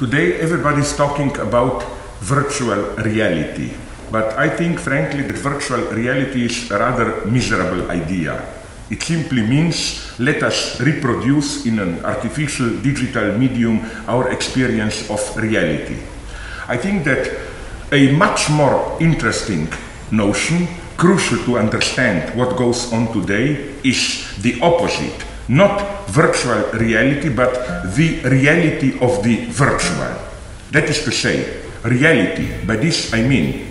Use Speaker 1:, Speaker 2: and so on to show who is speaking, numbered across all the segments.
Speaker 1: Today everybody's talking about virtual reality, but I think frankly that virtual reality is a rather miserable idea. It simply means let us reproduce in an artificial digital medium our experience of reality. I think that a much more interesting notion, crucial to understand what goes on today, is the opposite. Not virtual reality, but the reality of the virtual. That is to say, reality, by this I mean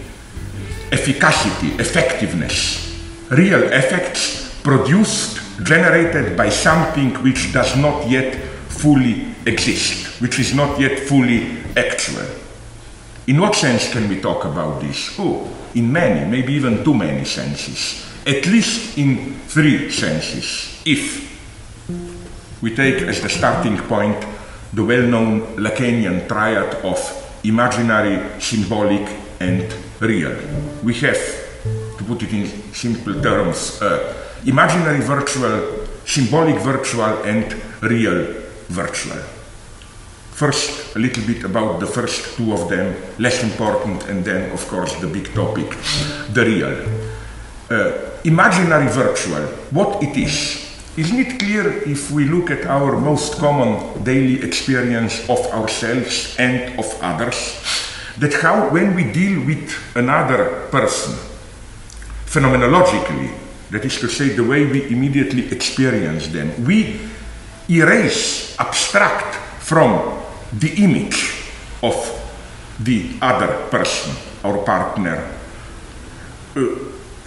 Speaker 1: efficacy, effectiveness, real effects produced, generated by something which does not yet fully exist, which is not yet fully actual. In what sense can we talk about this? Oh, in many, maybe even too many senses. At least in three senses. If we take as the starting point the well-known Lacanian triad of imaginary, symbolic, and real. We have, to put it in simple terms, imaginary virtual, symbolic virtual, and real virtual. First, a little bit about the first two of them, less important, and then, of course, the big topic, the real. Imaginary virtual, what it is. Isn't it clear if we look at our most common daily experience of ourselves and of others, that how when we deal with another person, phenomenologically, that is to say the way we immediately experience them, we erase, abstract from the image of the other person, our partner,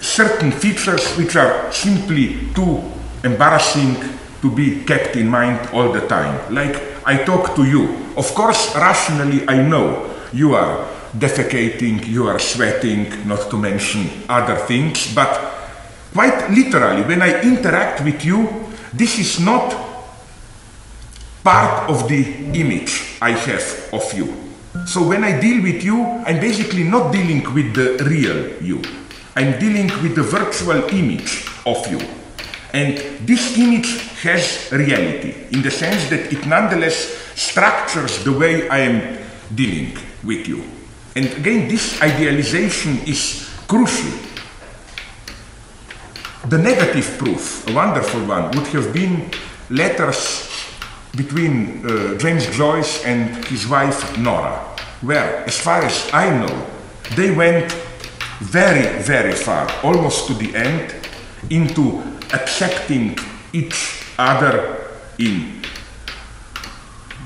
Speaker 1: certain features which are simply too embarrassing to be kept in mind all the time. Like I talk to you. Of course, rationally, I know you are defecating, you are sweating, not to mention other things, but quite literally, when I interact with you, this is not part of the image I have of you. So when I deal with you, I'm basically not dealing with the real you. I'm dealing with the virtual image of you. And this image has reality, in the sense that it nonetheless structures the way I am dealing with you. And again, this idealization is crucial. The negative proof, a wonderful one, would have been letters between James Joyce and his wife Nora, where, as far as I know, they went very, very far, almost to the end, into accepting each other in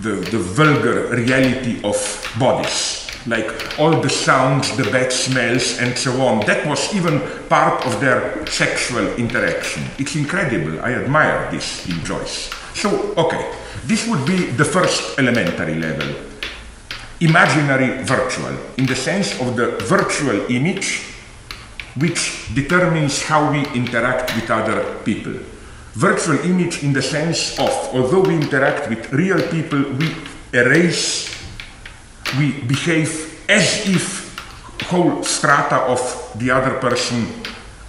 Speaker 1: the vulgar reality of bodies, like all the sounds, the bad smells, and so on. That was even part of their sexual interaction. It's incredible. I admire this in Joyce. So, okay, this would be the first elementary level. Imaginary virtual, in the sense of the virtual image which determines how we interact with other people. Virtual image in the sense of, although we interact with real people, we erase, we behave as if whole strata of the other person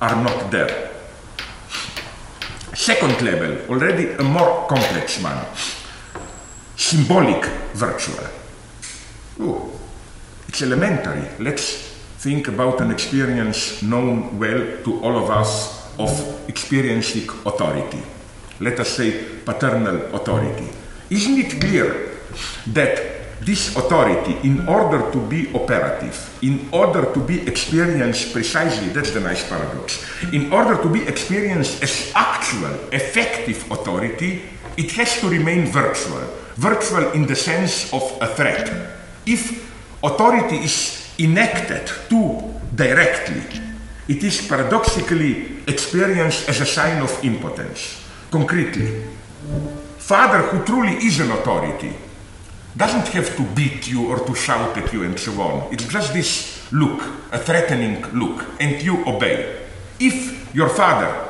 Speaker 1: are not there. Second level, already a more complex one. Symbolic virtual. Oh, it's elementary. Let's think about an experience known well to all of us of experiencing authority. Let us say paternal authority. Isn't it clear that this authority, in order to be operative, in order to be experienced precisely, that's the nice paradox, in order to be experienced as actual, effective authority, it has to remain virtual. Virtual in the sense of a threat. If authority is enacted too directly, it is paradoxically experienced as a sign of impotence. Concretely, father who truly is an authority doesn't have to beat you or to shout at you and so on. It's just this look, a threatening look, and you obey. If your father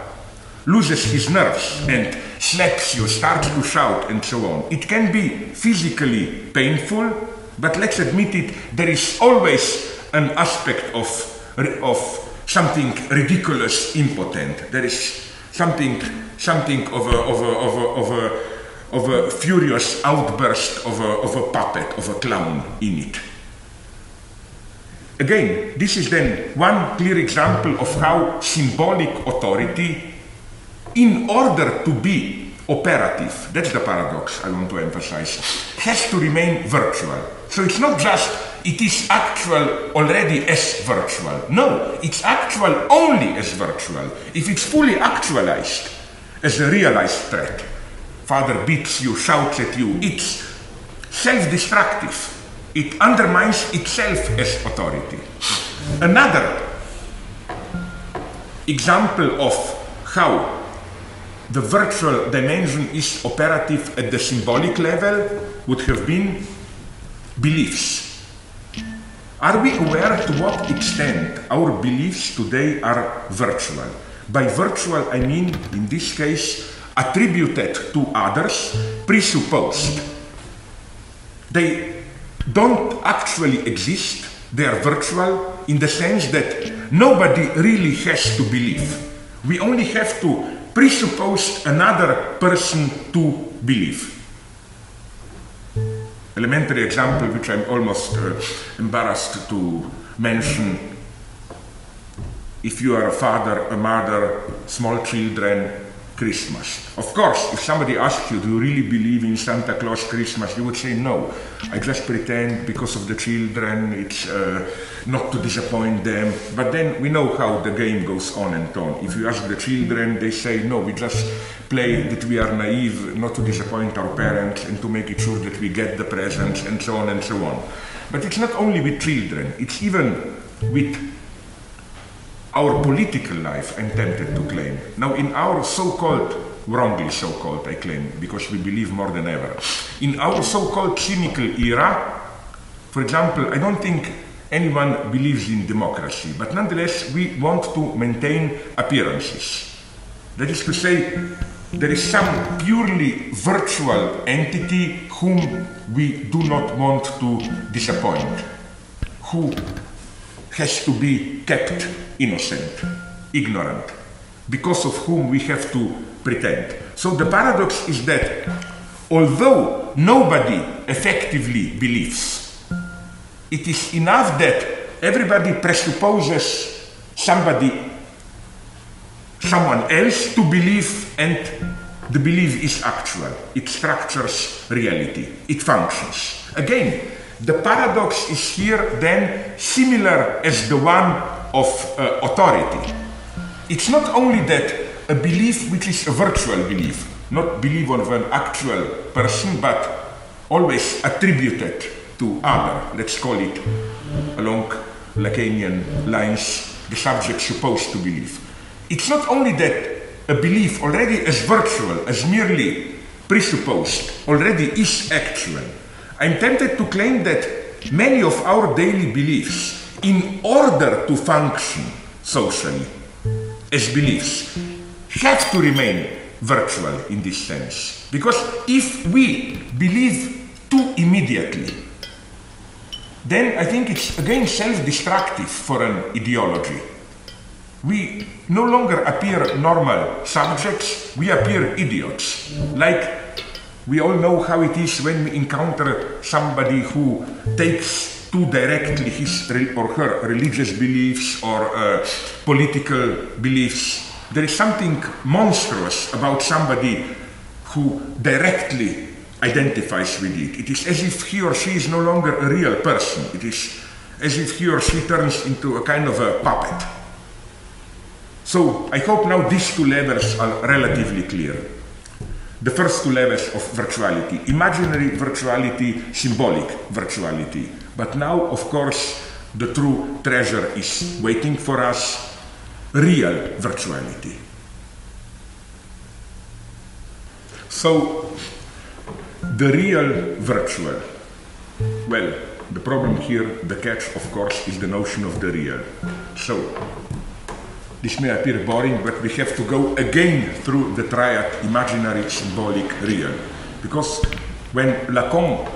Speaker 1: loses his nerves and slaps you, starts to shout and so on, it can be physically painful, but let's admit it, there is always an aspect of something ridiculous, impotent. There is something of of a furious outburst of a puppet, of a clown in it. Again, this is then one clear example of how symbolic authority, in order to be operative, that's the paradox I want to emphasize, has to remain virtual. So it's not just it is actual already as virtual. No, it's actual only as virtual. If it's fully actualized as a realized threat, father beats you, shouts at you, it's self-destructive. It undermines itself as authority. Another example of how the virtual dimension is operative at the symbolic level would have been beliefs. Are we aware to what extent our beliefs today are virtual? By virtual, I mean, in this case, attributed to others, presupposed. They don't actually exist, they are virtual in the sense that nobody really has to believe. We only have to presuppose another person to believe. Elementary example, which I'm almost embarrassed to mention. If you are a father, a mother, small children, Christmas. Of course, if somebody asks you, do you really believe in Santa Claus Christmas? You would say, no. I just pretend because of the children, it's not to disappoint them. But then we know how the game goes on and on. If you ask the children, they say, no, we just play that we are naive, not to disappoint our parents and to make it sure that we get the presents and so on and so on. But it's not only with children, it's even with our political life, I'm tempted to claim. Now, in our so-called, wrongly so-called, I claim, because we believe more than ever, in our so-called cynical era, for example, I don't think anyone believes in democracy, but nonetheless, we want to maintain appearances. That is to say, there is some purely virtual entity whom we do not want to disappoint, who has to be kept innocent, ignorant, because of whom we have to pretend. So the paradox is that although nobody effectively believes, it is enough that everybody presupposes someone else to believe, and the belief is actual. It structures reality. It functions. Again, the paradox is here then similar as the one of authority. It's not only that a belief which is a virtual belief, not belief of an actual person, but always attributed to other, let's call it along Lacanian lines, the subject supposed to believe. It's not only that a belief already as virtual, as merely presupposed, already is actual. I'm tempted to claim that many of our daily beliefs, in order to function socially as beliefs, have to remain virtual in this sense. Because if we believe too immediately, then I think it's again self-destructive for an ideology. We no longer appear normal subjects, we appear idiots. Like we all know how it is when we encounter somebody who takes too directly his or her religious beliefs or political beliefs. There is something monstrous about somebody who directly identifies with it. It is as if he or she is no longer a real person. It is as if he or she turns into a kind of a puppet. So I hope now these two levels are relatively clear. The first two levels of virtuality, imaginary virtuality, symbolic virtuality. But now, of course, the true treasure is waiting for us, real virtuality. So, the real virtual. Well, the problem here, the catch, of course, is the notion of the real. So, this may appear boring, but we have to go again through the triad imaginary, symbolic, real. Because when Lacan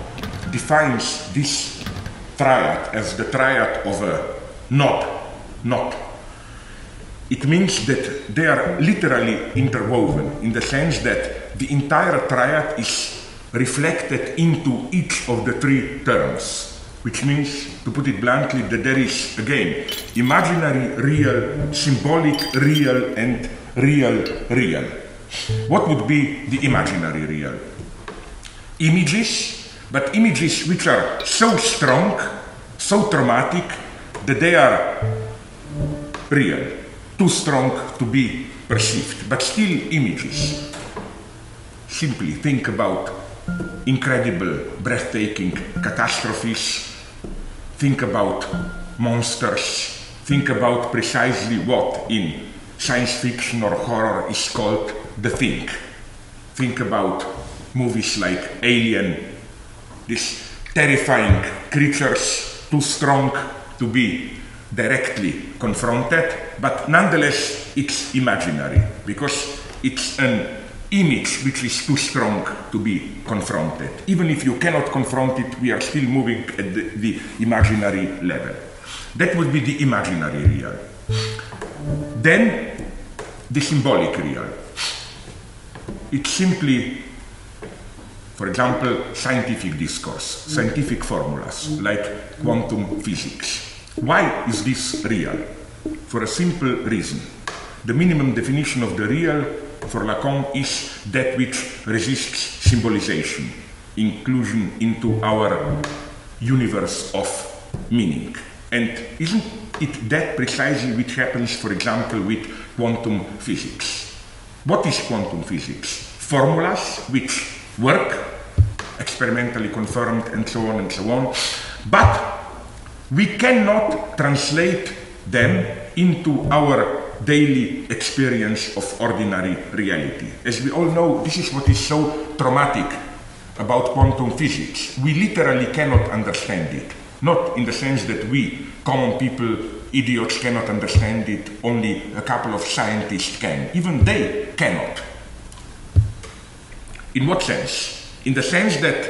Speaker 1: defines this triad as the triad of a not, it means that they are literally interwoven in the sense that the entire triad is reflected into each of the three terms, which means, to put it bluntly, that there is, again, imaginary real, symbolic real, and real real. What would be the imaginary real? Images, but images which are so strong, so traumatic, that they are real, too strong to be perceived, but still images. Simply think about incredible, breathtaking catastrophes. Think about monsters. Think about precisely what in science fiction or horror is called the thing. Think about movies like Alien, these terrifying creatures too strong to be directly confronted, but nonetheless it's imaginary because it's an image which is too strong to be confronted. Even if you cannot confront it, we are still moving at the imaginary level. That would be the imaginary real. Then the symbolic real. It's simply, for example, scientific discourse, scientific formulas like quantum physics. Why is this real? For a simple reason. The minimum definition of the real for Lacan is that which resists symbolization, inclusion into our universe of meaning. And isn't it that precisely which happens, for example, with quantum physics? What is quantum physics? Formulas which work, experimentally confirmed, and so on, but we cannot translate them into our daily experience of ordinary reality. As we all know, this is what is so traumatic about quantum physics. We literally cannot understand it. Not in the sense that we, common people, idiots, cannot understand it, only a couple of scientists can. Even they cannot. In what sense? In the sense that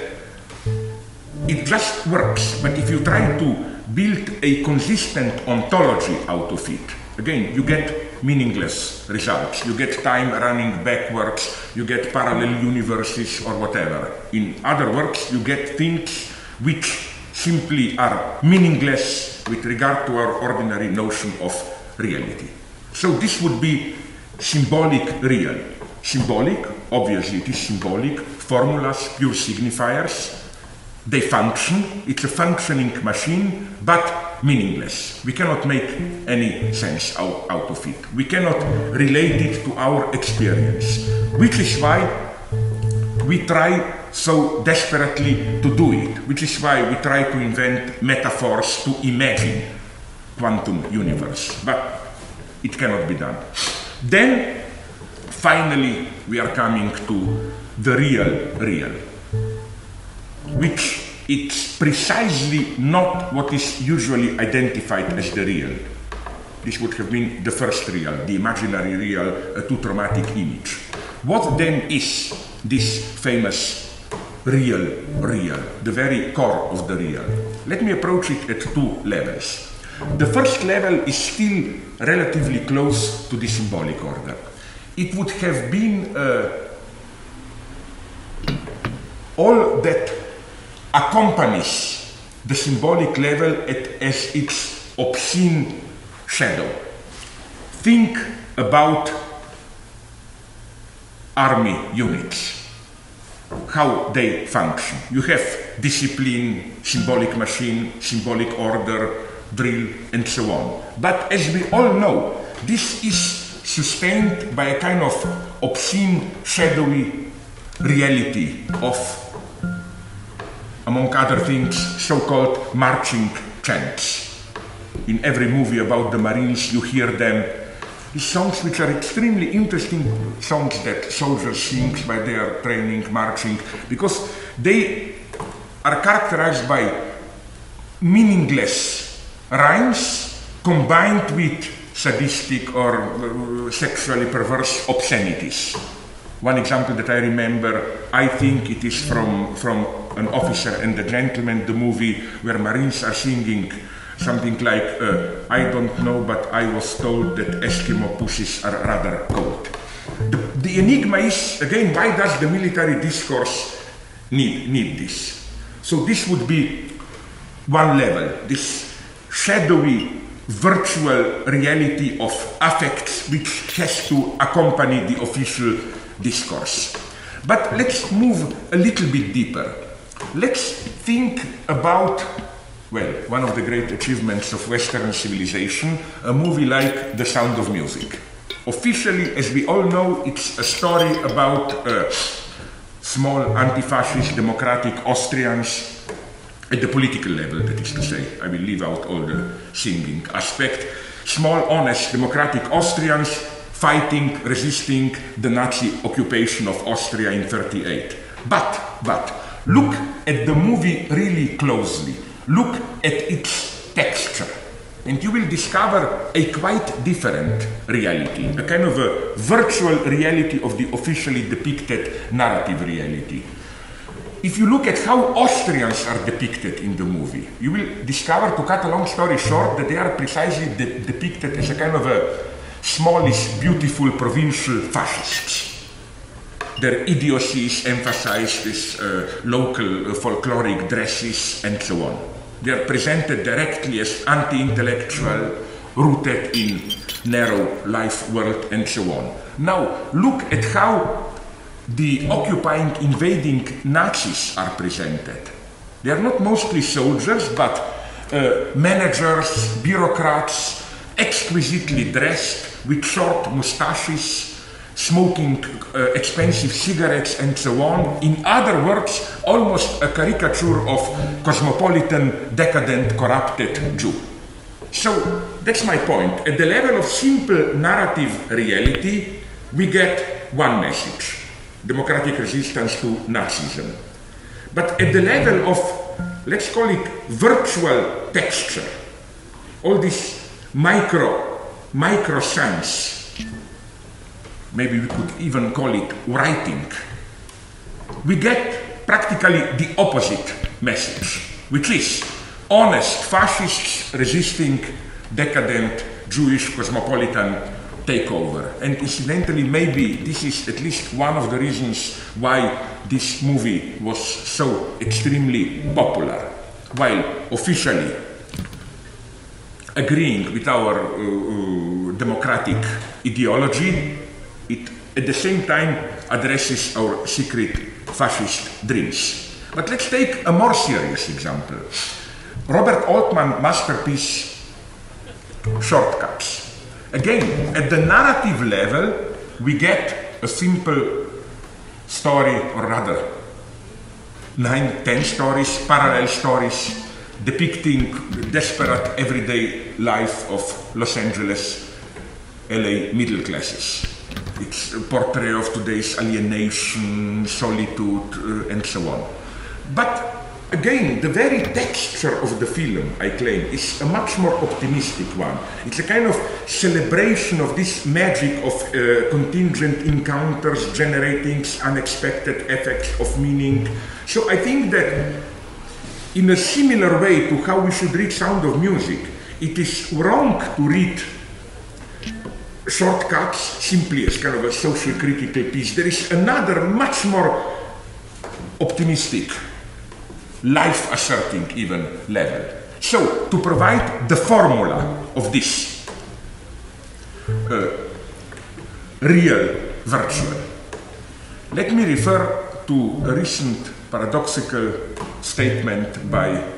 Speaker 1: it just works, but if you try to build a consistent ontology out of it, again, you get meaningless results. You get time running backwards, you get parallel universes or whatever. In other words, you get things which simply are meaningless with regard to our ordinary notion of reality. So this would be symbolic real. Symbolic, obviously it is symbolic, formulas, pure signifiers. They function, it's a functioning machine, but meaningless. We cannot make any sense out of it. We cannot relate it to our experience, which is why we try so desperately to do it, which is why we try to invent metaphors to imagine quantum universe, but it cannot be done. Then, finally, we are coming to the real, which it's precisely not what is usually identified as the real. This would have been the first real, the imaginary real, a too traumatic image. What then is this famous real, the very core of the real? Let me approach it at two levels. The first level is still relatively close to the symbolic order. It would have been all that accompanies the symbolic level as its obscene shadow. Think about army units, how they function. You have discipline, symbolic machine, symbolic order, drill, and so on. But as we all know, this is sustained by a kind of obscene, shadowy reality of, among other things, so-called marching chants. In every movie about the Marines, you hear them. These songs which are extremely interesting songs that soldiers sing while they are training, marching, because they are characterized by meaningless rhymes combined with sadistic or sexually perverse obscenities. One example that I remember, I think it is from An Officer and a Gentleman, the movie where Marines are singing something like, I don't know, but I was told that Eskimo pussies are rather cold. the enigma is, again, why does the military discourse need this? So this would be one level, this shadowy virtual reality of affects which has to accompany the official discourse. But let's move a little bit deeper. Let's think about, well, one of the great achievements of Western civilization, a movie like The Sound of Music. Officially, as we all know, it's a story about small anti-fascist democratic Austrians at the political level, that is to say. I will leave out all the singing aspect. Small, honest, democratic Austrians fighting, resisting the Nazi occupation of Austria in 1938. But, look at the movie really closely. Look at its texture. And you will discover a quite different reality, a kind of a virtual reality of the officially depicted narrative reality. If you look at how Austrians are depicted in the movie, you will discover, to cut a long story short, that they are precisely depicted as a kind of a smallish, beautiful, provincial fascists. Their idiocies emphasized as local folkloric dresses and so on. They are presented directly as anti-intellectual, rooted in narrow life world and so on. Now, look at how the occupying, invading Nazis are presented. They are not mostly soldiers, but managers, bureaucrats, exquisitely dressed, with short mustaches, smoking expensive cigarettes and so on. In other words, almost a caricature of cosmopolitan, decadent, corrupted Jew. So that's my point. At the level of simple narrative reality, we get one message: democratic resistance to Nazism. But at the level of, let's call it virtual texture, all this micro sense, maybe we could even call it writing, we get practically the opposite message, which is honest fascists resisting decadent Jewish cosmopolitan takeover. And incidentally, maybe this is at least one of the reasons why this movie was so extremely popular. While officially agreeing with our democratic ideology, it at the same time addresses our secret fascist dreams. But let's take a more serious example. Robert Altman masterpiece, Shortcuts. Again, at the narrative level, we get a simple story, or rather 9, 10 stories, parallel stories, depicting the desperate everyday life of Los Angeles, LA middle classes. It's a portrait of today's alienation, solitude, and so on. But again, the very texture of the film, I claim, is a much more optimistic one. It's a kind of celebration of this magic of contingent encounters generating unexpected effects of meaning. So I think that in a similar way to how we should read Sound of Music, it is wrong to read Shortcuts simply as kind of a social critical piece. There is another much more optimistic, life-asserting even level. So, to provide the formula of this real virtual, let me refer to a recent paradoxical statement by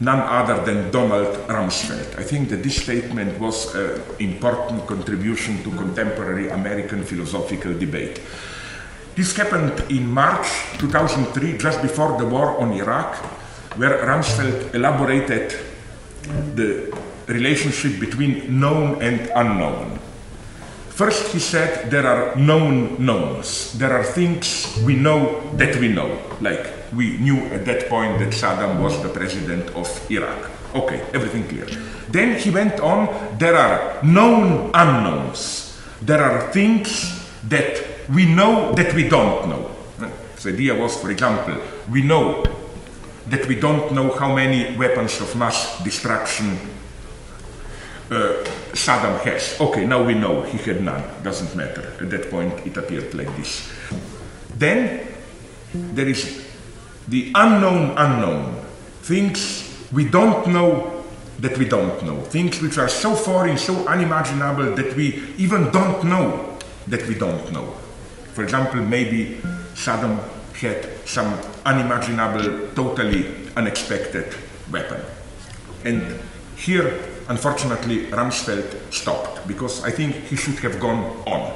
Speaker 1: none other than Donald Rumsfeld. I think that this statement was an important contribution to contemporary American philosophical debate. This happened in March 2003, just before the war on Iraq, where Rumsfeld elaborated the relationship between known and unknown. First, he said there are known knowns. There are things we know that we know, like we knew at that point that Saddam was the president of Iraq. Okay, everything clear. Then he went on, there are known unknowns. There are things that we know that we don't know. The idea was, for example, we know that we don't know how many weapons of mass destruction Saddam has. Okay, now we know he had none. Doesn't matter. At that point, it appeared like this. Then there is the unknown unknown. Things we don't know that we don't know. Things which are so foreign, so unimaginable that we even don't know that we don't know. For example, maybe Saddam had some unimaginable, totally unexpected weapon. And here, unfortunately, Rumsfeld stopped, because I think he should have gone on,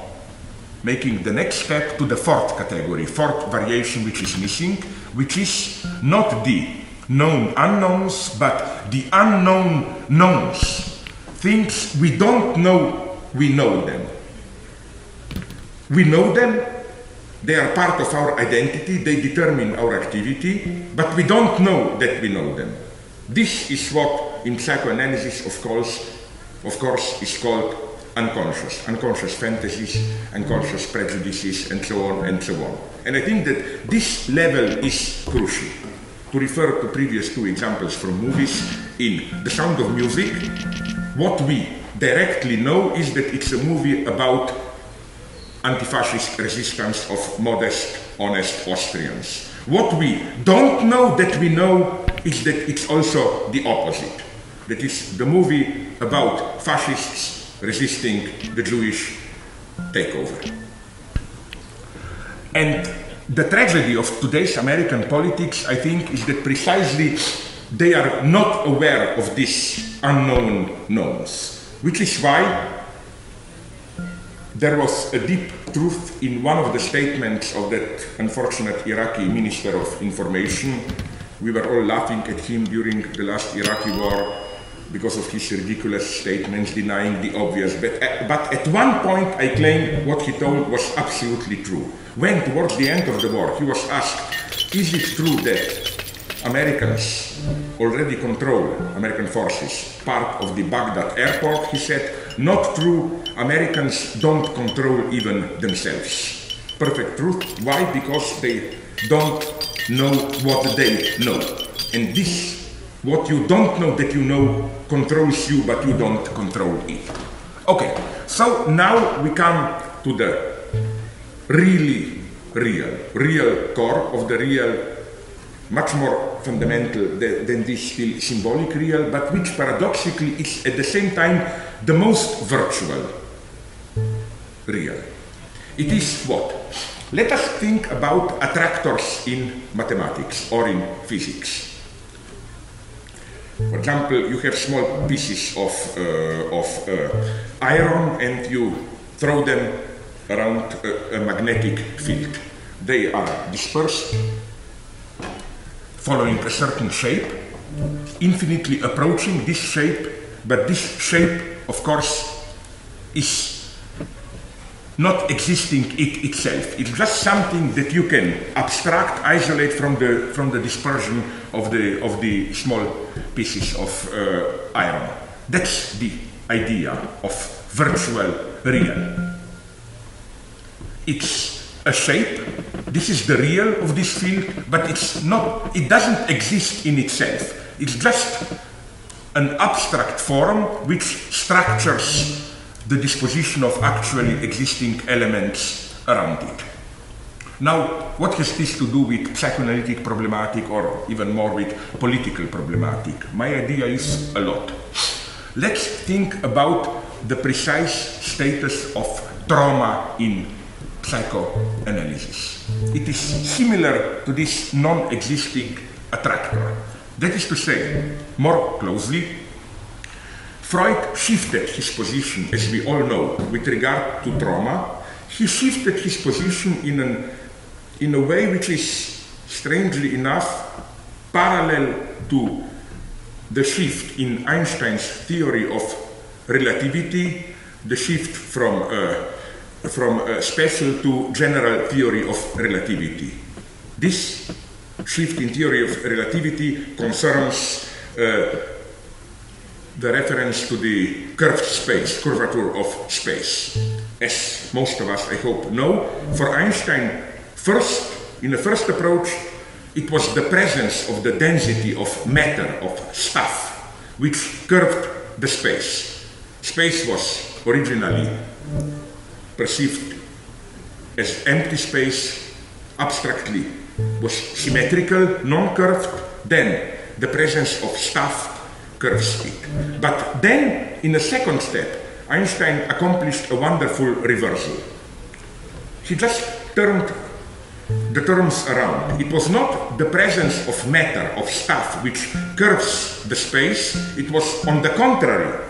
Speaker 1: making the next step to the fourth category, fourth variation which is missing, which is not the known unknowns, but the unknown knowns. Things we don't know, we know them. We know them, they are part of our identity, they determine our activity, but we don't know that we know them. This is what in psychoanalysis, of course, is called unconscious. Unconscious fantasies, unconscious prejudices, and so on and so on. And I think that this level is crucial. To refer to previous two examples from movies, in The Sound of Music, what we directly know is that it's a movie about anti-fascist resistance of modest, honest Austrians. What we don't know that we know is that it's also the opposite. That is the movie about fascists resisting the Jewish takeover. And the tragedy of today's American politics, I think, is that precisely they are not aware of these unknown knowns, which is why there was a deep truth in one of the statements of that unfortunate Iraqi Minister of Information. We were all laughing at him during the last Iraqi war because of his ridiculous statements denying the obvious. But at one point, I claim what he told was absolutely true. When, towards the end of the war, he was asked, is it true that Americans already control, American forces, part of the Baghdad airport? He said, not true, Americans don't control even themselves. Perfect truth. Why? Because they don't know what they know. And this, what you don't know that you know, controls you, but you don't control it. Okay, so now we come to the really real core of the real, much more fundamental than this still symbolic real, but which paradoxically is at the same time the most virtual real. It is what? Let us think about attractors in mathematics or in physics. For example, you have small pieces of iron and you throw them around a magnetic field. They are dispersed, following a certain shape, infinitely approaching this shape, but this shape, of course, is not existing it itself. It's just something that you can abstract, isolate from the dispersion of the small pieces of iron. That's the idea of virtual real. It's a shape. This is the real of this field, but it's not. It doesn't exist in itself. It's just an abstract form which structures the disposition of actually existing elements around it. Now, what has this to do with psychoanalytic problematic or even more with political problematic? My idea is a lot. Let's think about the precise status of trauma in psychoanalysis. It is similar to this non-existing attractor. That is to say, more closely, Freud shifted his position, as we all know, with regard to trauma. He shifted his position in a way which is, strangely enough, parallel to the shift in Einstein's theory of relativity, the shift from special to general theory of relativity. This shift in theory of relativity concerns the reference to the curved space, curvature of space. As most of us, I hope, know, for Einstein, in the first approach, it was the presence of the density of matter, of stuff, which curved the space. Space was originally perceived as empty space, abstractly was symmetrical, non-curved, then the presence of staff curves it. But then, in a second step, Einstein accomplished a wonderful reversal. He just turned the terms around. It was not the presence of matter, of stuff, which curves the space. It was, on the contrary,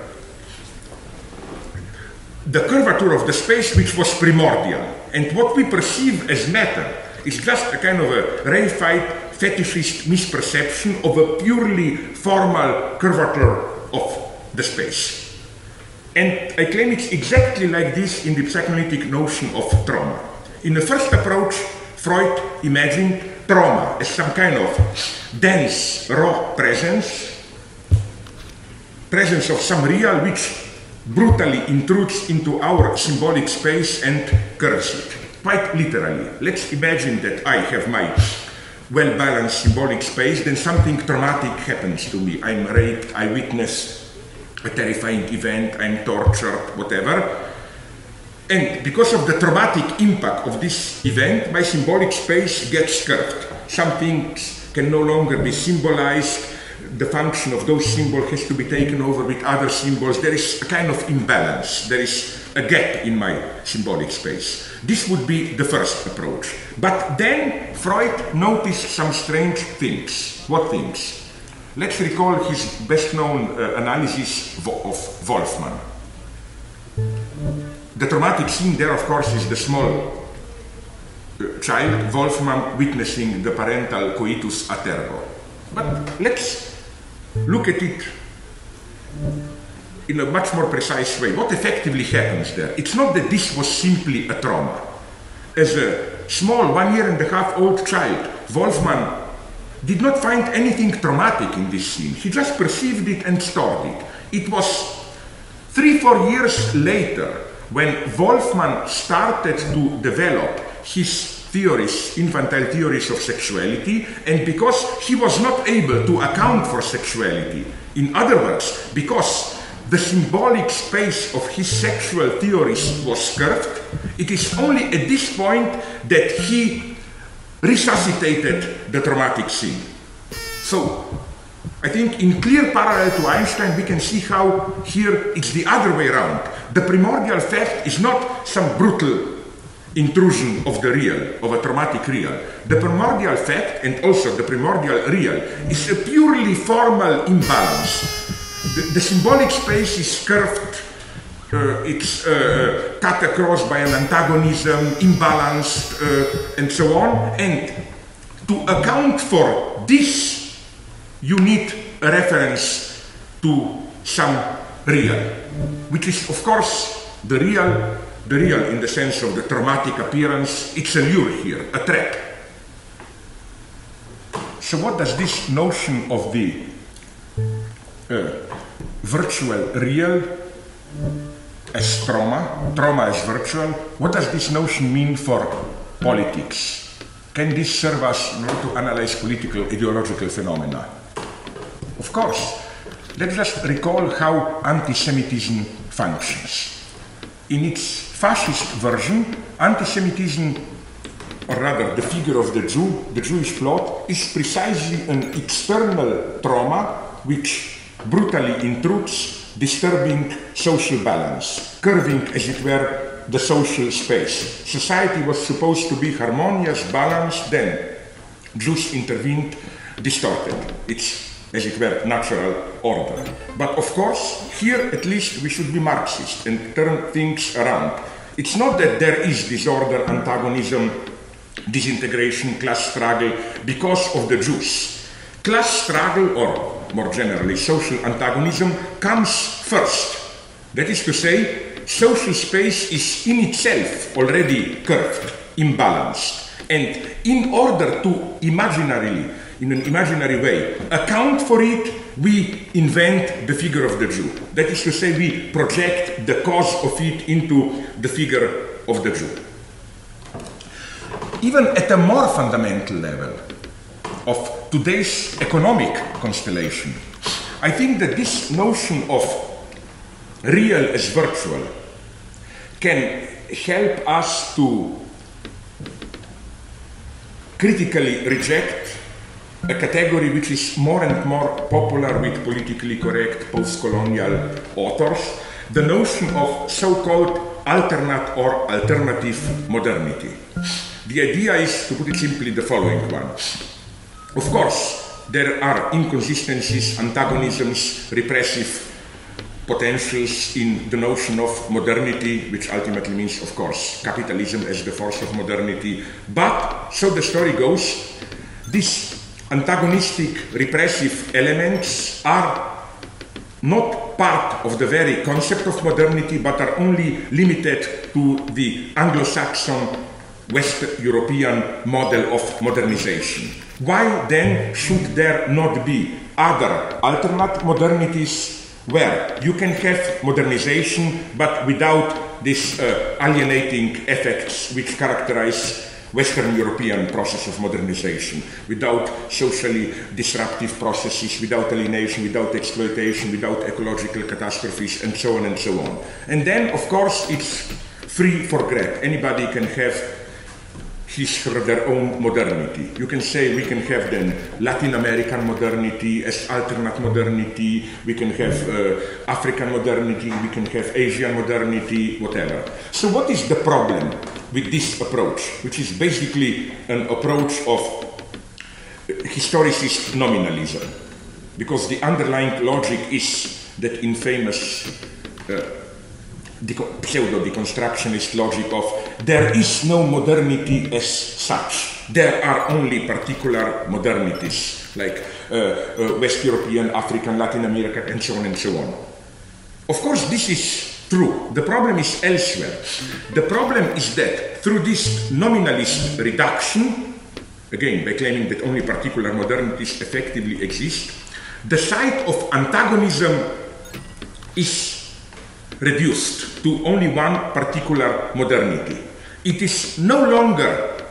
Speaker 1: the curvature of the space which was primordial. And what we perceive as matter is just a kind of a reified, fetishist misperception of a purely formal curvature of the space. And I claim it's exactly like this in the psychoanalytic notion of trauma. In the first approach, Freud imagined trauma as some kind of dense, raw presence of some real which brutally intrudes into our symbolic space and curves it. Quite literally. Let's imagine that I have my well-balanced symbolic space, then something traumatic happens to me. I'm raped, I witness a terrifying event, I'm tortured, whatever. And because of the traumatic impact of this event, my symbolic space gets curved. Some things can no longer be symbolized. The function of those symbols has to be taken over with other symbols. There is a kind of imbalance. There is a gap in my symbolic space. This would be the first approach. But then Freud noticed some strange things. What things? Let's recall his best-known analysis of Wolfman. The traumatic scene there, of course, is the small child, Wolfman, witnessing the parental coitus a tergo. But let's look at it in a much more precise way. What effectively happens there? It's not that this was simply a trauma. As a small 1.5-year-old child, Wolfman did not find anything traumatic in this scene. He just perceived it and stored it. It was 3-4 years later when Wolfman started to develop his theories, infantile theories of sexuality, and because he was not able to account for sexuality, in other words, because the symbolic space of his sexual theories was curved, it is only at this point that he resuscitated the traumatic scene. So, I think in clear parallel to Einstein, we can see how here it's the other way around. The primordial fact is not some brutal intrusion of the real, of a traumatic real. The primordial fact, and also the primordial real, is a purely formal imbalance. The symbolic space is curved, it's cut across by an antagonism, imbalanced, and so on. And to account for this, you need a reference to some real, which is, of course, the real in the sense of the traumatic appearance. It's a lure here, a trap. So what does this notion of the virtual real as trauma as virtual, what does this notion mean for politics? Can this serve us in order to analyze political ideological phenomena? Of course. Let's just recall how anti-Semitism functions. In its fascist version, anti-Semitism, or rather the figure of the Jew, the Jewish plot, is precisely an external trauma which brutally intrudes, disturbing social balance, curving, as it were, the social space. Society was supposed to be harmonious, balanced, then Jews intervened, distorted its, as it were, natural order. But of course, here at least we should be Marxist and turn things around. It's not that there is disorder, antagonism, disintegration, class struggle because of the Jews. Class struggle, or more generally social antagonism, comes first. That is to say, social space is in itself already curved, imbalanced. And in order to imaginarily, in an imaginary way, account for it, we invent the figure of the Jew. That is to say, we project the cause of it into the figure of the Jew. Even at a more fundamental level of today's economic constellation, I think that this notion of real as virtual, can help us to critically reject a category which is more and more popular with politically correct post-colonial authors, the notion of so-called alternate or alternative modernity. The idea is, to put it simply, the following one. Of course, there are inconsistencies, antagonisms, repressive potentials in the notion of modernity, which ultimately means, of course, capitalism as the force of modernity. But, so the story goes, these antagonistic, repressive elements are not part of the very concept of modernity, but are only limited to the Anglo-Saxon, West European model of modernization. Why then should there not be other alternate modernities where you can have modernization but without these alienating effects which characterize Western European process of modernization, without socially disruptive processes, without alienation, without exploitation, without ecological catastrophes, and so on and so on. And then, of course, it's free for grab. Anybody can have his or their own modernity. You can say we can have then Latin American modernity as alternate modernity, we can have African modernity, we can have Asian modernity, whatever. So what is the problem with this approach, which is basically an approach of historicist nominalism? Because the underlying logic is that infamous pseudo-deconstructionist logic of there is no modernity as such. There are only particular modernities, like West European, African, Latin American, and so on and so on. Of course, this is true. The problem is elsewhere. The problem is that through this nominalist reduction, again, by claiming that only particular modernities effectively exist, the site of antagonism is reduced to only one particular modernity. It is no longer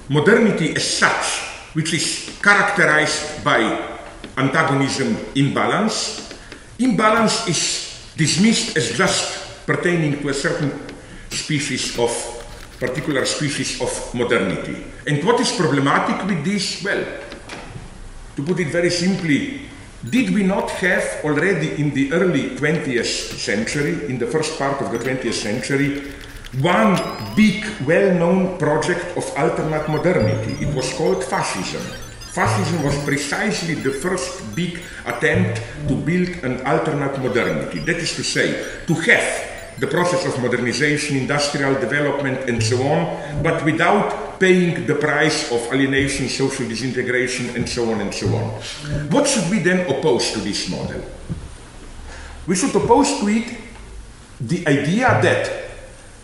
Speaker 1: modernity as such, which is characterized by antagonism imbalance. Imbalance is dismissed as just pertaining to a certain species of, particular species of modernity. And what is problematic with this? Well, to put it very simply, did we not have already in the early 20th century, in the first part of the 20th century, one big, well-known project of alternate modernity? It was called fascism. Fascism was precisely the first big attempt to build an alternate modernity. That is to say, to have the process of modernization, industrial development, and so on, but without paying the price of alienation, social disintegration, and so on and so on. What should we then oppose to this model? We should oppose to it the idea that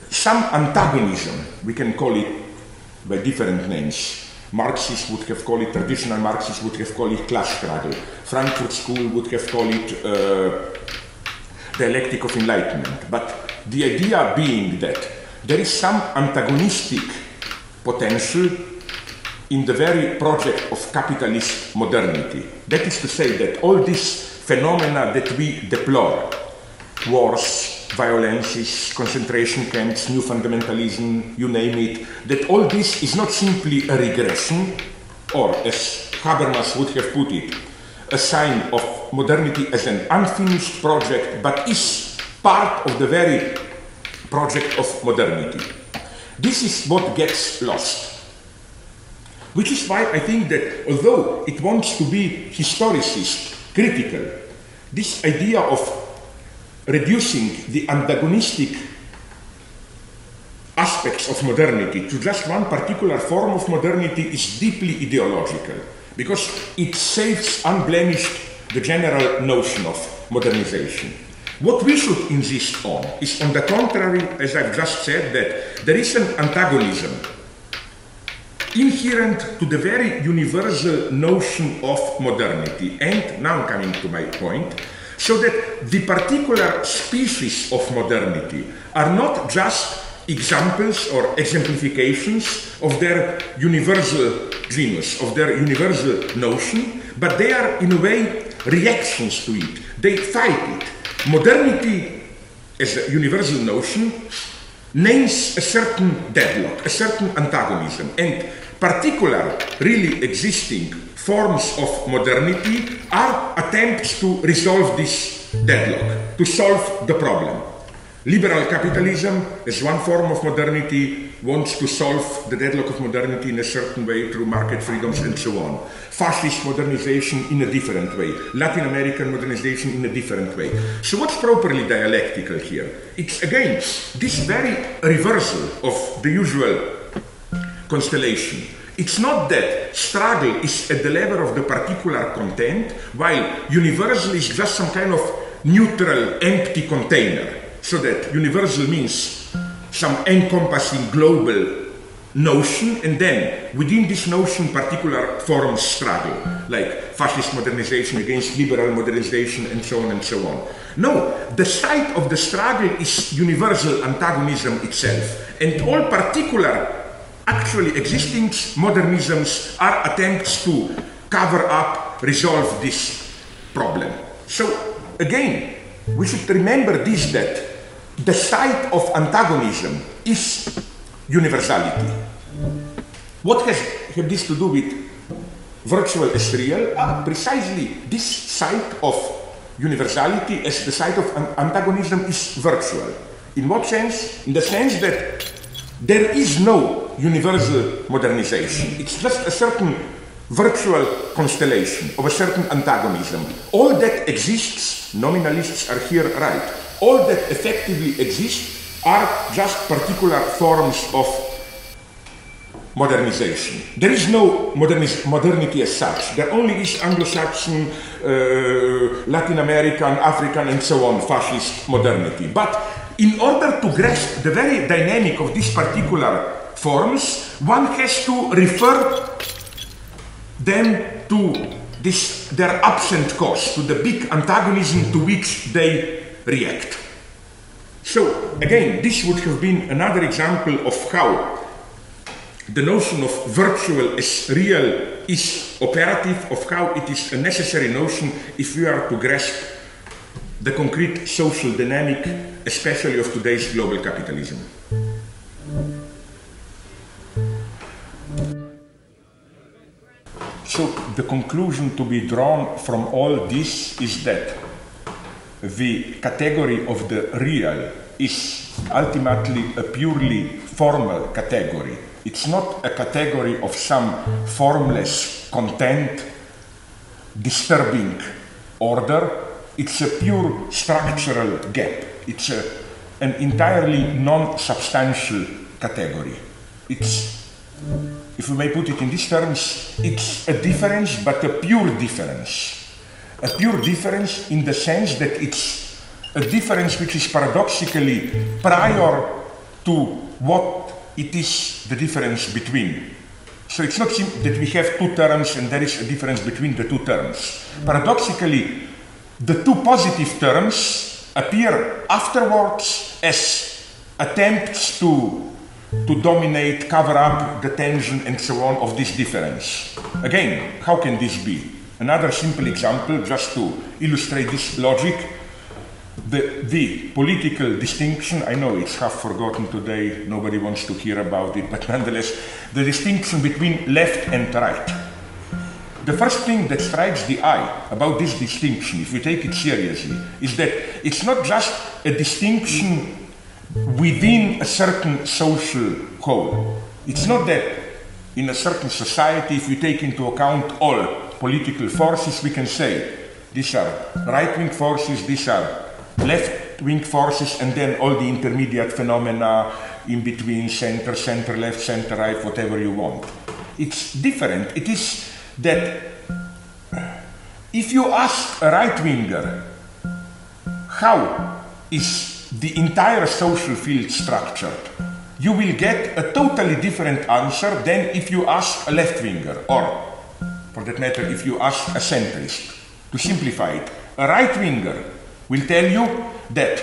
Speaker 1: some antagonism, we can call it by different names. Marxists would have called it, traditional Marxists would have called it class struggle. Frankfurt School would have called it dialectic of enlightenment. But the idea being that there is some antagonistic potential in the very project of capitalist modernity. That is to say that all these phenomena that we deplore, wars, violences, concentration camps, new fundamentalism, you name it, that all this is not simply a regression, or as Habermas would have put it, a sign of modernity as an unfinished project, but is part of the very project of modernity. This is what gets lost. Which is why I think that although it wants to be historicist, critical, this idea of reducing the antagonistic aspects of modernity to just one particular form of modernity is deeply ideological, because it saves unblemished the general notion of modernization. What we should insist on is, on the contrary, as I've just said, that there is an antagonism inherent to the very universal notion of modernity. And now I'm coming to my point, so that the particular species of modernity are not just examples or exemplifications of their universal genius, of their universal notion, but they are in a way reactions to it. They fight it. Modernity as a universal notion, names a certain deadlock, a certain antagonism, and particular, really existing forms of modernity are attempts to resolve this deadlock, to solve the problem. Liberal capitalism, as one form of modernity, wants to solve the deadlock of modernity in a certain way through market freedoms and so on. Fascist modernization in a different way. Latin American modernization in a different way. So what's properly dialectical here? It's again this very reversal of the usual constellation. It's not that struggle is at the level of the particular content, while universal is just some kind of neutral, empty container. So that universal means some encompassing global notion, and then within this notion particular forms struggle, like fascist modernization against liberal modernization and so on and so on. No, the site of the struggle is universal antagonism itself, and all particular actually existing modernisms are attempts to cover up, resolve this problem. So again, we should remember this, that the site of antagonism is universality. What has this to do with virtual as real? Precisely this site of universality as the site of antagonism is virtual. In what sense? In the sense that there is no universal modernization. It's just a certain virtual constellation of a certain antagonism. All that exists, nominalists are here right, all that effectively exists are just particular forms of modernization. There is no modernity as such. There only is Anglo-Saxon, Latin American, African, and so on, fascist modernity. But in order to grasp the very dynamic of these particular forms, one has to refer them to this, their absent cause, to the big antagonism to which they react. So again, this would have been another example of how the notion of virtual as real is operative, of how it is a necessary notion if we are to grasp the concrete social dynamic, especially of today's global capitalism. So the conclusion to be drawn from all this is that the category of the real is ultimately a purely formal category. It's not a category of some formless content, disturbing order. It's a pure structural gap. It's an entirely non-substantial category. It's, if we may put it in these terms, it's a difference, but a pure difference. A pure difference in the sense that it's a difference which is paradoxically prior to what it is the difference between. So it's not that we have two terms and there is a difference between the two terms. Paradoxically, the two positive terms appear afterwards as attempts to dominate, cover up the tension and so on of this difference. Again, how can this be? Another simple example, just to illustrate this logic, the political distinction, I know it's half forgotten today, nobody wants to hear about it, but nonetheless, the distinction between left and right. The first thing that strikes the eye about this distinction, if we take it seriously, is that it's not just a distinction within a certain social whole. It's not that in a certain society, if we take into account all political forces, we can say these are right-wing forces, these are left-wing forces, and then all the intermediate phenomena in between, center, center-left, center-right, whatever you want. It's different. It is that if you ask a right-winger how is the entire social field structured, you will get a totally different answer than if you ask a left-winger, or, for that matter, if you ask a centrist. To simplify it, a right-winger will tell you that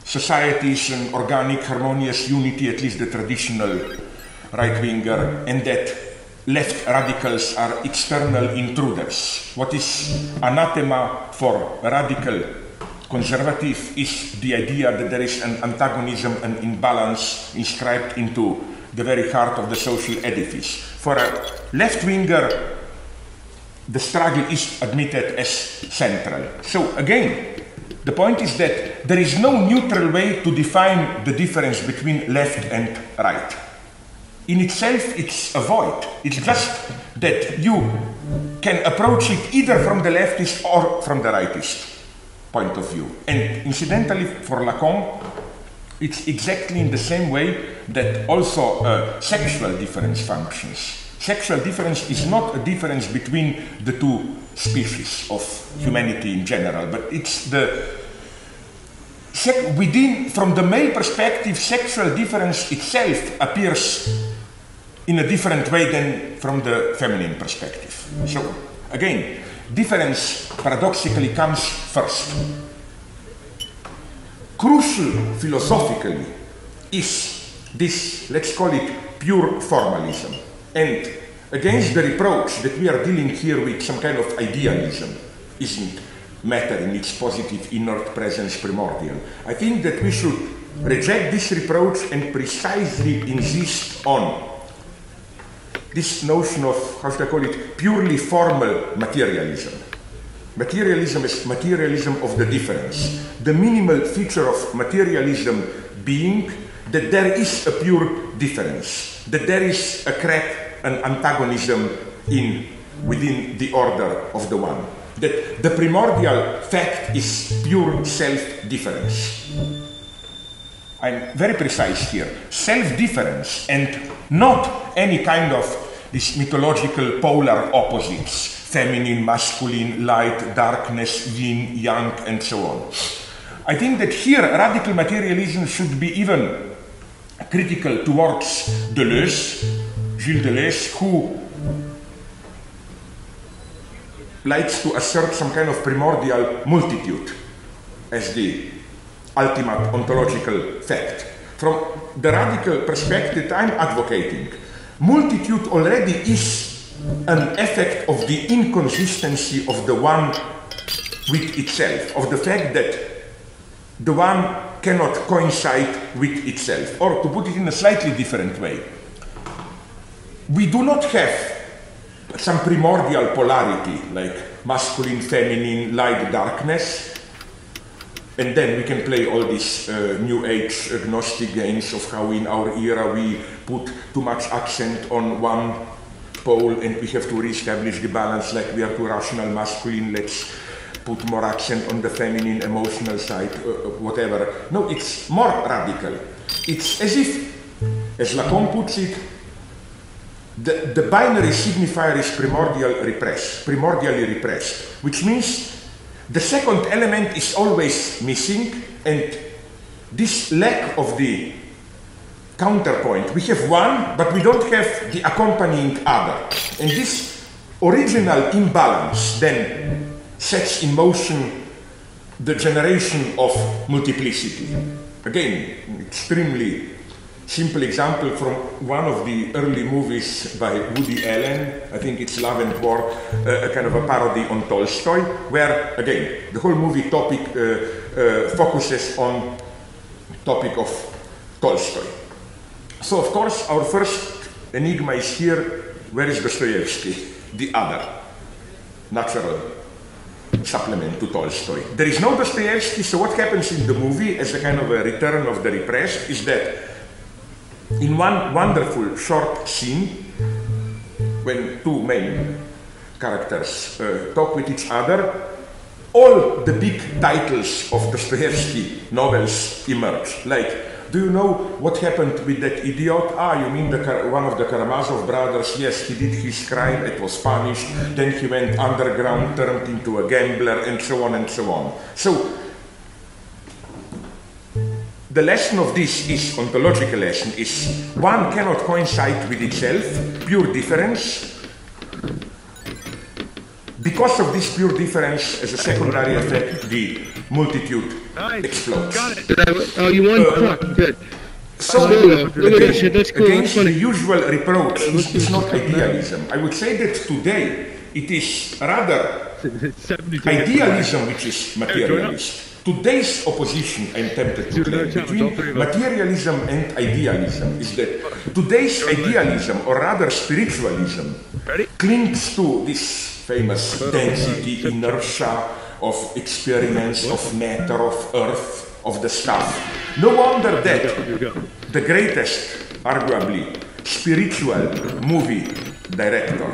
Speaker 1: society is an organic, harmonious unity, at least the traditional right-winger, and that left radicals are external intruders. What is anathema for a radical conservative is the idea that there is an antagonism, an imbalance inscribed into the very heart of the social edifice. For a left-winger, the struggle is admitted as central. So again, the point is that there is no neutral way to define the difference between left and right. In itself, it's a void. It's just that you can approach it either from the leftist or from the rightist point of view. And incidentally, for Lacan, it's exactly in the same way that also sexual difference functions. Sexual difference is not a difference between the two species of humanity in general, but it's the within, from the male perspective, sexual difference itself appears in a different way than from the feminine perspective. So again, difference paradoxically comes first. Crucial philosophically is this, let's call it pure formalism. And against the reproach that we are dealing here with some kind of idealism, isn't matter in its positive inert presence primordial, I think that we should reject this reproach and precisely insist on this notion of, how should I call it, purely formal materialism. Materialism is materialism of the difference. The minimal feature of materialism being that there is a pure difference, that there is a crack, an antagonism within the order of the one. That the primordial fact is pure self-difference. I'm very precise here. Self-difference and not any kind of these mythological polar opposites, feminine, masculine, light, darkness, yin, yang, and so on. I think that here radical materialism should be even critical towards Deleuze, Gilles Deleuze, who likes to assert some kind of primordial multitude as the ultimate ontological fact. From the radical perspective I'm advocating, multitude already is an effect of the inconsistency of the one with itself, of the fact that the one cannot coincide with itself. Or to put it in a slightly different way, we do not have some primordial polarity like masculine, feminine, light, darkness, and then we can play all these new age agnostic games of how in our era we put too much accent on one pole and we have to reestablish the balance, like we are too rational masculine, let's put more accent on the feminine emotional side, whatever. No, it's more radical. It's as if, as Lacan puts it, the binary signifier is primordially repressed, which means the second element is always missing, and this lack of the counterpoint. We have one, but we don't have the accompanying other. And this original imbalance then sets in motion the generation of multiplicity. Again, extremely simple example from one of the early movies by Woody Allen, I think it's Love and War, a kind of a parody on Tolstoy, where, again, the whole movie topic focuses on topic of Tolstoy. So, of course, our first enigma is here, where is Dostoevsky, the other natural supplement to Tolstoy. There is no Dostoevsky, so what happens in the movie as a kind of a return of the repressed is that in one wonderful short scene, when two main characters talk with each other, all the big titles of Dostoevsky novels emerge. Like, do you know what happened with that idiot? Ah, you mean one of the Karamazov brothers? Yes, he did his crime, it was punished, then he went underground, turned into a gambler, and so on and so on. So, the lesson of this is, ontological lesson, is one cannot coincide with itself, pure difference. Because of this pure difference, as a secondary effect, the multitude explodes.
Speaker 2: Got it. Oh, you won? Good.
Speaker 1: So,
Speaker 2: That's cool.
Speaker 1: against the usual reproach, it's not idealism. I would say that today it is rather idealism which is materialist. today's opposition, I'm tempted to claim, between materialism and idealism is that today's idealism, or rather spiritualism, clings to this famous density, inertia of experiments, of matter, of earth, of the stuff. No wonder that the greatest, arguably, spiritual movie director,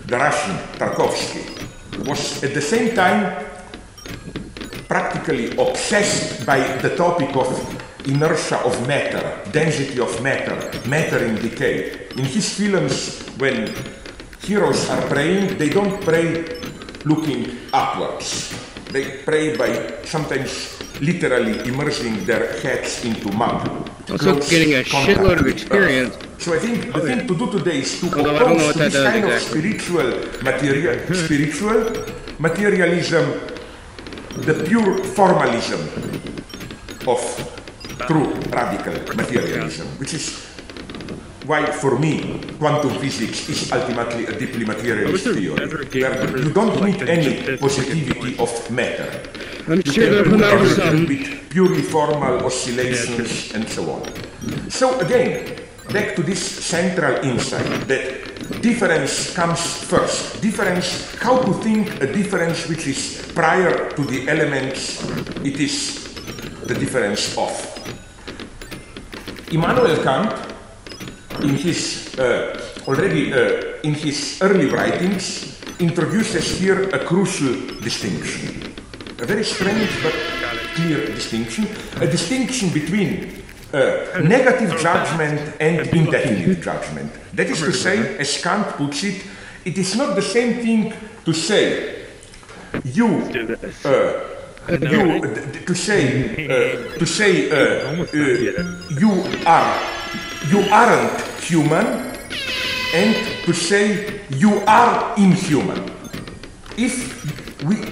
Speaker 1: the Russian Tarkovsky, was at the same time practically obsessed by the topic of inertia of matter, density of matter, matter in decay. In his films, when heroes are praying, they don't pray looking upwards. They pray by sometimes literally immersing their heads into mud.
Speaker 2: Also getting a shitload of experience.
Speaker 1: So I think the thing to do today is to oppose to this kind of spiritual materialism, the pure formalism of true radical materialism, which is why, for me, quantum physics is ultimately a deeply materialist theory, where you don't need any positivity of matter.
Speaker 2: I'm sure
Speaker 1: You
Speaker 2: they'll
Speaker 1: can
Speaker 2: come
Speaker 1: do
Speaker 2: out with
Speaker 1: everything
Speaker 2: some.
Speaker 1: with purely formal oscillations and so on. So again, back to this central insight that difference comes first. Difference, how to think a difference which is prior to the elements it is the difference of. Immanuel Kant, in his in his early writings, introduces here a crucial distinction. A very strange but clear distinction. A distinction between negative judgment and indefinite judgment. That is to say, as Kant puts it, it is not the same thing to say you you aren't human, and to say you are inhuman. If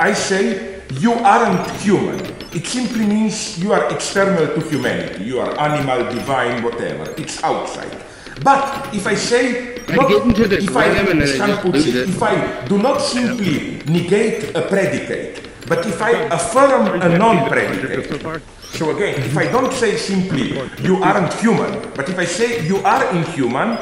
Speaker 1: I say you aren't human, it simply means you are external to humanity. You are animal, divine, whatever. It's outside. But if I say, if I do not simply negate a predicate, but if I affirm a non-predicate, so again, if I don't say simply you aren't human, but if I say you are inhuman,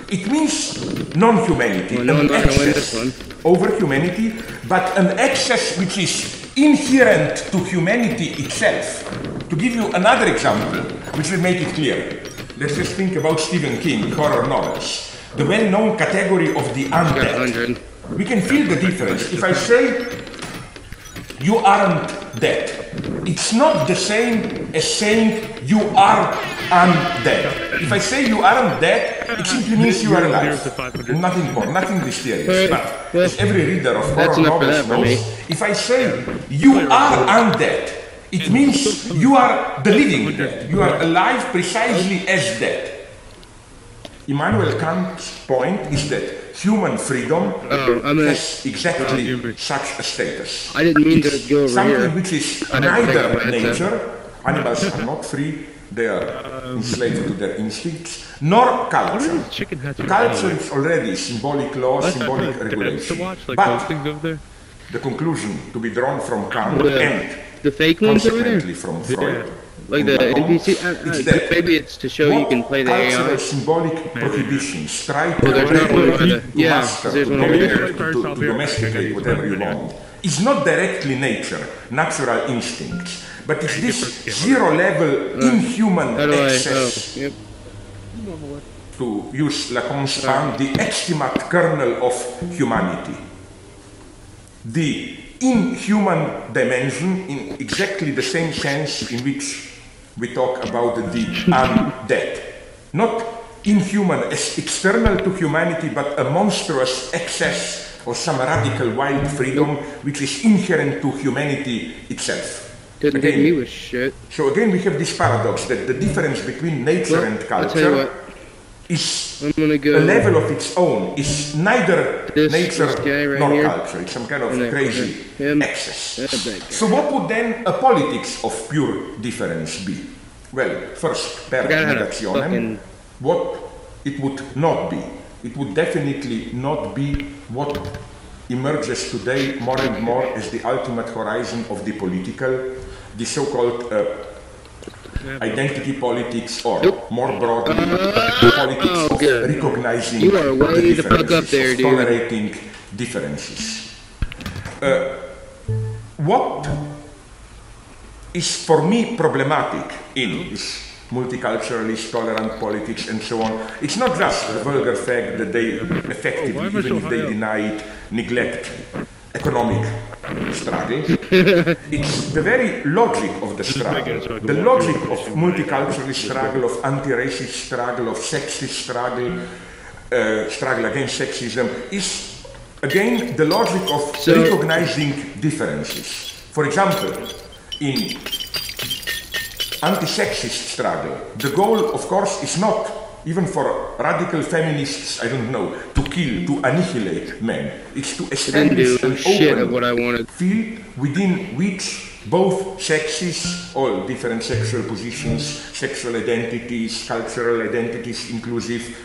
Speaker 1: it means non-humanity, an excess over humanity, but an excess which is inherent to humanity itself. To give you another example, which will make it clear, let's just think about Stephen King, horror novels, the well-known category of the undead. We can feel the difference. If I say you aren't dead, it's not the same as saying you are undead. If I say you aren't dead, it simply means you are alive. Nothing more, nothing mysterious. But as every reader of horror novels knows, if I say you are undead, it means you are the living dead. You are alive precisely as dead. Immanuel Kant's point is that human freedom has exactly such a status.
Speaker 2: I didn't mean to go over
Speaker 1: something
Speaker 2: here.
Speaker 1: Which is neither nature, animals are not free, they are enslaved to their instincts, nor culture. Culture is already symbolic law, symbolic regulation. But the conclusion to be drawn from Kant and
Speaker 2: the fake ones over there?
Speaker 1: consequently from Freud,
Speaker 2: Like the NPC? Maybe it's to show you can play the AI.
Speaker 1: Symbolic prohibitions try to
Speaker 2: there's not one over there.
Speaker 1: to
Speaker 2: Yeah,
Speaker 1: master,
Speaker 2: there's
Speaker 1: to
Speaker 2: one over
Speaker 1: dominate,
Speaker 2: there.
Speaker 1: to domesticate whatever you want. It's not directly nature, natural instincts, but it's this zero-level inhuman excess, to use Lacan's term, the extimate kernel of humanity. The inhuman dimension in exactly the same sense in which we talk about the undead. Not inhuman as external to humanity, but a monstrous excess or some radical wild freedom which is inherent to humanity itself.
Speaker 2: Didn't hit me with shit.
Speaker 1: So again we have this paradox that the difference between nature and culture is a level of its own, is neither nature nor culture. It's some kind of crazy excess. So what would then a politics of pure difference be? Well, first, per negationem, what it would not be. It would definitely not be what emerges today more and more as the ultimate horizon of the political, the so-called identity politics, or more broadly, politics of recognizing the differences, of tolerating differences. What is for me problematic in this multiculturalist, tolerant politics and so on, it's not just the vulgar fact that they effectively, even if they deny it, neglect economic struggle. It's the very logic of the struggle, the logic of multiculturalist struggle, of anti-racist struggle, of sexist struggle, struggle against sexism, is again the logic of recognizing differences. For example, in anti-sexist struggle, the goal, of course, is not, even for radical feminists, I don't know, to kill, to annihilate men. It's to establish an open field within which both sexes, all different sexual positions, sexual identities, cultural identities inclusive,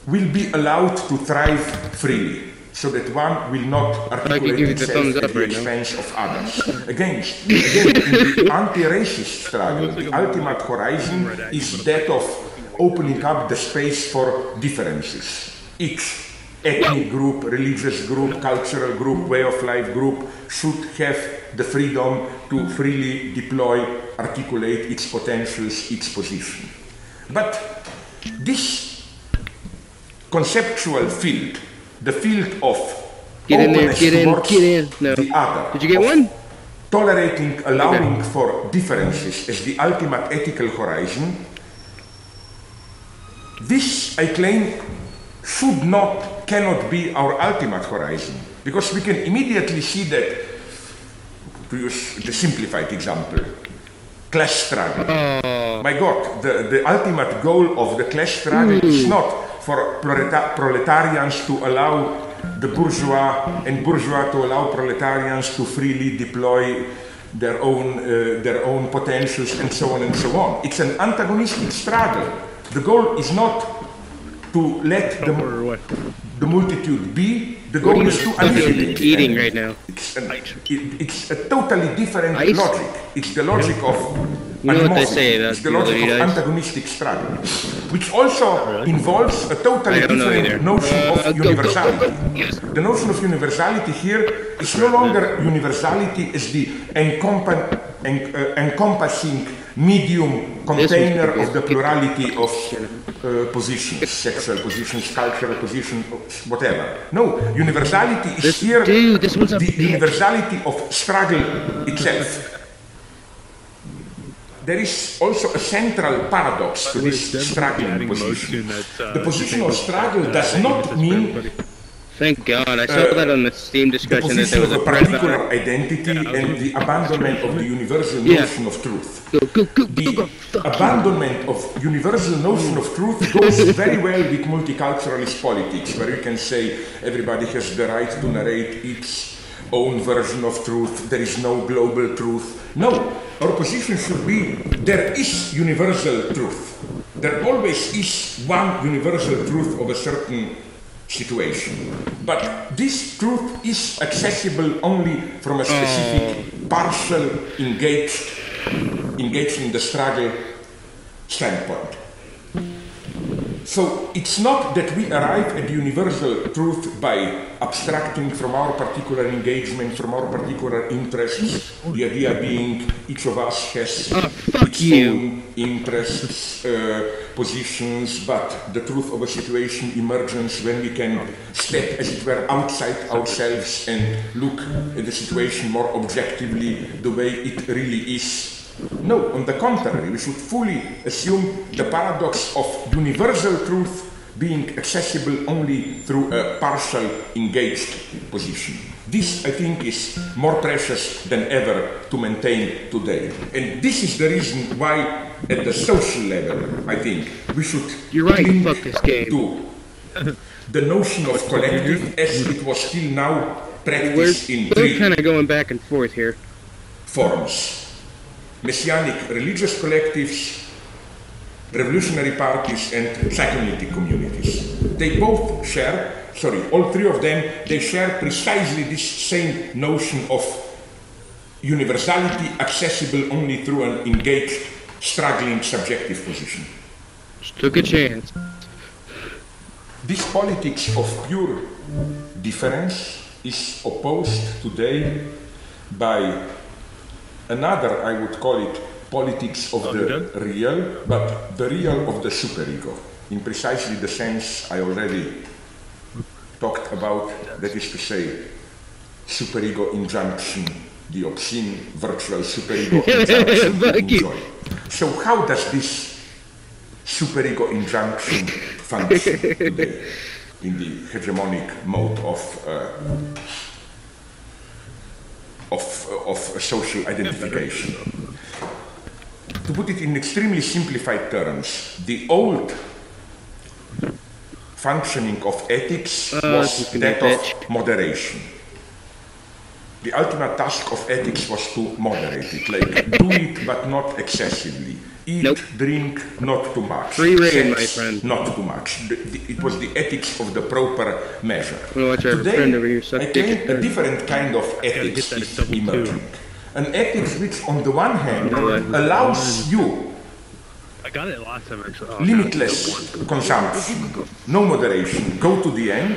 Speaker 1: will be allowed to thrive freely, so that one will not articulate itself at the expense of others. Again, in the anti-racist struggle, the ultimate horizon is that of opening up the space for differences. Each ethnic group, religious group, cultural group, way of life group should have the freedom to freely deploy, articulate its potentials, its position. But this conceptual field, the field of openness towards the other,
Speaker 2: did you get one?
Speaker 1: Tolerating, allowing for differences as the ultimate ethical horizon, this, I claim, should not, cannot be our ultimate horizon, because we can immediately see that, to use the simplified example, class struggle. My God, the ultimate goal of the class struggle is not for proletarians to allow the bourgeois and bourgeois to allow proletarians to freely deploy their own potentials and so on and so on. It's an antagonistic struggle. The goal is not to let the multitude be. The goal is to annihilate.
Speaker 2: Eating right now.
Speaker 1: It's a totally different logic. It's the logic of
Speaker 2: you know what they say,
Speaker 1: it's the logic of antagonistic struggle, which also involves a totally different notion of universality. The notion of universality here is no longer universality as the encompassing medium container of the plurality of positions, sexual positions, cultural positions, whatever. No, universality is here the universality of struggle itself. There is also a central paradox to this struggling position. The position of struggle does not mean
Speaker 2: thank God, I saw that on the Steam discussion that there was a
Speaker 1: particular identity and the abandonment of the universal notion of truth. The abandonment of universal notion of truth goes very well with multiculturalist politics, where you can say everybody has the right to narrate its own version of truth, there is no global truth. No, our position should be there is universal truth. There always is one universal truth of a certain situation. But this truth is accessible only from a specific, partial, engaged in the struggle standpoint. So it's not that we arrive at the universal truth by abstracting from our particular engagement, from our particular interests, the idea being each of us has its own interests, positions, but the truth of a situation emerges when we can step, as it were, outside ourselves and look at the situation more objectively, the way it really is. No, on the contrary, we should fully assume the paradox of universal truth being accessible only through a partial engaged position. This, I think, is more precious than ever to maintain today. And this is the reason why, at the social level, I think, we should cling to the notion of collective as it was till now practiced in three
Speaker 2: kind of going back and forth here.
Speaker 1: Forms. Messianic religious collectives, revolutionary parties, and psychoanalytic communities. They both share all three of them, they share precisely this same notion of universality accessible only through an engaged, struggling, subjective position.
Speaker 2: Took a chance.
Speaker 1: This politics of pure difference is opposed today by another, I would call it, politics of the real, but the real of the superego, in precisely the sense I already talked about, that is to say, superego injunction, the obscene virtual superego injunction to enjoy. So how does this superego injunction function today in the hegemonic mode of social identification? To put it in extremely simplified terms, the old functioning of ethics was that of moderation. The ultimate task of ethics was to moderate it, like do it but not excessively. Eat, drink, not too much.
Speaker 2: Free reign, my friend.
Speaker 1: Not too much. It was the ethics of the proper measure.
Speaker 2: Today,
Speaker 1: I claim a different kind of ethics is emerging. An ethics which, on the one hand, allows you
Speaker 3: I got it last time actually.
Speaker 1: limitless consumption, no moderation, go to the end.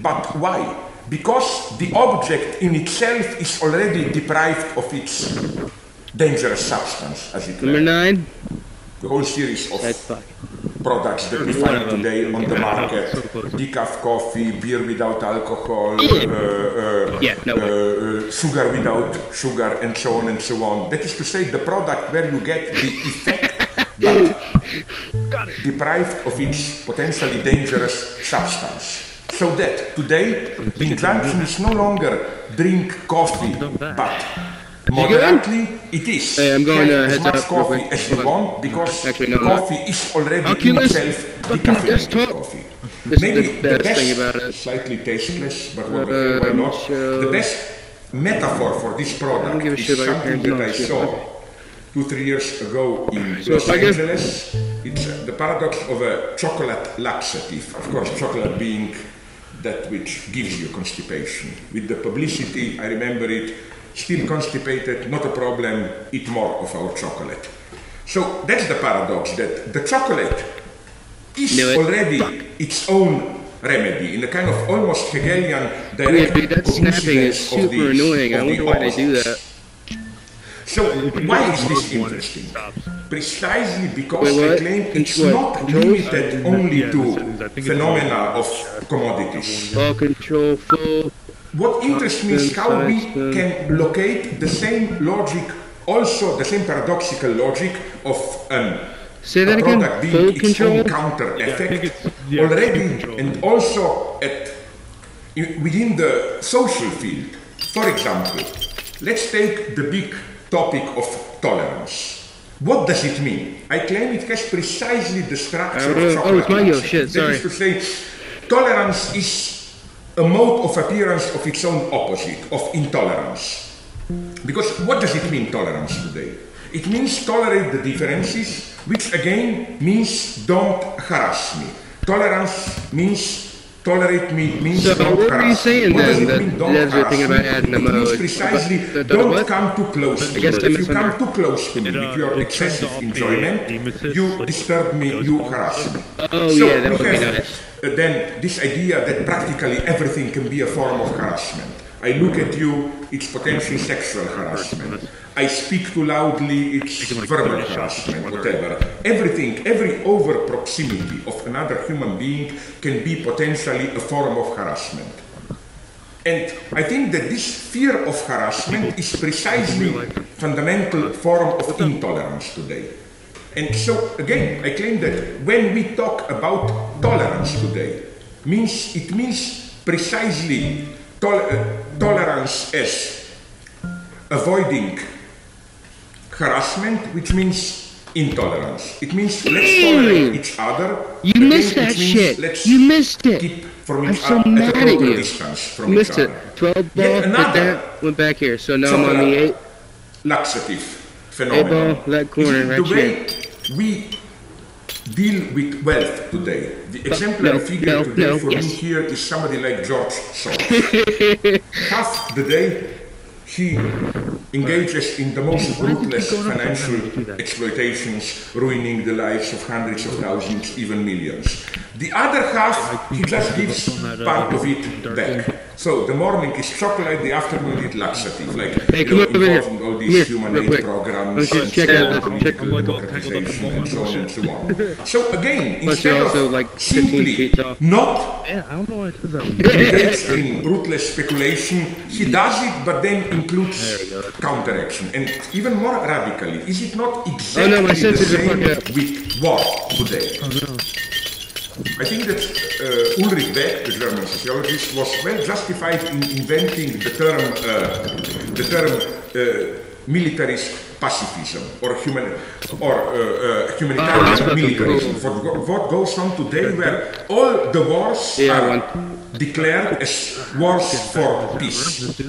Speaker 1: But why? Because the object in itself is already deprived of its dangerous substance, as it were.
Speaker 2: Number 9.
Speaker 1: The whole series of products that we find today on the market, decaf coffee, beer without alcohol, sugar without sugar, and so on and so on. That is to say, the product where you get the effect, but deprived of its potentially dangerous substance. So that today, the injunction is no longer drink coffee, but moderately it is.
Speaker 2: Hey, I'm going
Speaker 1: have
Speaker 2: to
Speaker 1: as much coffee as you want, because coffee is already in itself decaffeinated coffee. Maybe the best, slightly tasteless, but why not? The best metaphor for this product is something that I saw 2-3 years ago in Los Angeles. It's the paradox of a chocolate laxative. Of course, chocolate being that which gives you constipation. With the publicity, I remember it, still constipated, not a problem, eat more of our chocolate. So that's the paradox, that the chocolate is already its own remedy, in a kind of almost Hegelian direct
Speaker 2: that snapping is super annoying. I wonder why they do that.
Speaker 1: So why is this interesting? Precisely because I claim it's not limited only to phenomena of commodities.
Speaker 2: Control full.
Speaker 1: What interests me is how we can locate the same logic, also the same paradoxical logic of a product being its own counter effect already, and also within the social field. For example, let's take the big topic of tolerance. What does it mean? I claim it has precisely the structure of chocolate.
Speaker 2: Oh, it's my shit, sorry.
Speaker 1: That is to say, tolerance is a mode of appearance of its own opposite, of intolerance. Because what does it mean, tolerance today? It means tolerate the differences, which again means don't harass me. Tolerance means tolerate me, means
Speaker 2: so
Speaker 1: don't
Speaker 2: what
Speaker 1: harass
Speaker 2: were you saying
Speaker 1: me. What
Speaker 2: then?
Speaker 1: does it mean, don't harass me? It means precisely don't come too close to me. If you come too close to me with your excessive enjoyment, you disturb me, you harass me.
Speaker 2: Oh
Speaker 1: so
Speaker 2: yeah, that would be nice.
Speaker 1: Then this idea that practically everything can be a form of harassment. I look at you, it's potential sexual harassment. I speak too loudly, it's verbal harassment, whatever. Everything, every over proximity of another human being can be potentially a form of harassment. And I think that this fear of harassment is precisely fundamental form of intolerance today. And so, again, I claim that when we talk about tolerance today, it means precisely tolerance as avoiding harassment, which means intolerance. It means let's tolerate each other.
Speaker 2: You missed that shit. You missed it.
Speaker 1: Keep from
Speaker 2: I'm so mad at you.
Speaker 1: From
Speaker 2: You missed
Speaker 1: each
Speaker 2: it.
Speaker 1: other.
Speaker 2: 12 ball, that went back here. So now I'm on the 8.
Speaker 1: Laxative phenomenon.
Speaker 2: 8 ball, that corner right
Speaker 1: the way
Speaker 2: here.
Speaker 1: we deal with wealth today. The exemplary figure today for me here is somebody like George Soros. Half the day he engages in the most ruthless financial exploitations, ruining the lives of hundreds of thousands, even millions. The other half, he just gives part of it back. So the morning is chocolate, the afternoon is laxative, like involving all these human aid programs and political democratization and so on and so on. So again, instead of simply not engaged in ruthless speculation, he does it, but then includes counteraction. And even more radically, is it not exactly the same with war today? I think that Ulrich Beck, the German sociologist, was well justified in inventing the term militarist pacifism or humanitarian militarism. For what goes on today, where all the wars are declared as wars for peace.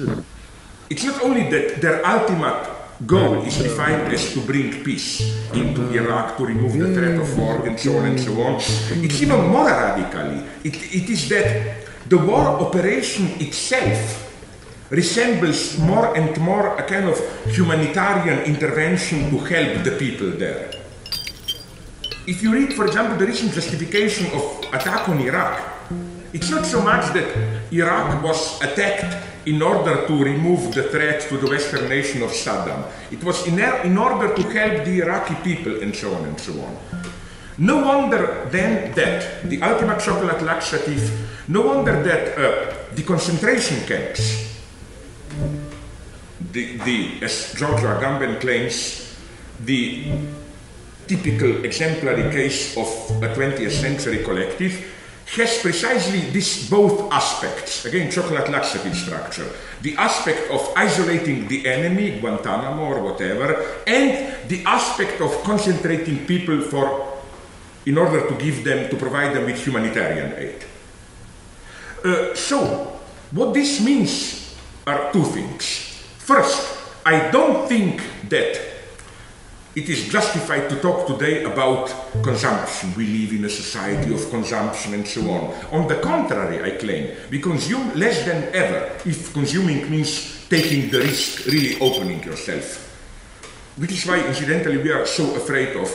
Speaker 1: It's not only that their ultimate goal is defined as to bring peace into Iraq, to remove the threat of war, and so on and so on. It's even more radically. It is that the war operation itself resembles more and more a kind of humanitarian intervention to help the people there. If you read, for example, the recent justification of attack on Iraq, it's not so much that Iraq was attacked in order to remove the threat to the Western nation of Saddam. It was in order to help the Iraqi people, and so on and so on. No wonder then that the ultimate chocolate laxative, no wonder that the concentration camps, as Giorgio Agamben claims, the typical exemplary case of a 20th century collective, has precisely these both aspects, again, chocolate laxative structure, the aspect of isolating the enemy, Guantanamo or whatever, and the aspect of concentrating people in order to provide them with humanitarian aid. So, what this means are two things. First, I don't think that it is justified to talk today about consumption. We live in a society of consumption and so on. On the contrary, I claim, we consume less than ever if consuming means taking the risk, really opening yourself. Which is why, incidentally, we are so afraid of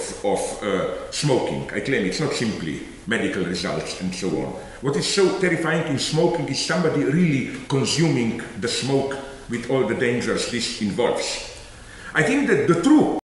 Speaker 1: smoking. I claim it's not simply medical results and so on. What is so terrifying in smoking is somebody really consuming the smoke with all the dangers this involves. I think that the true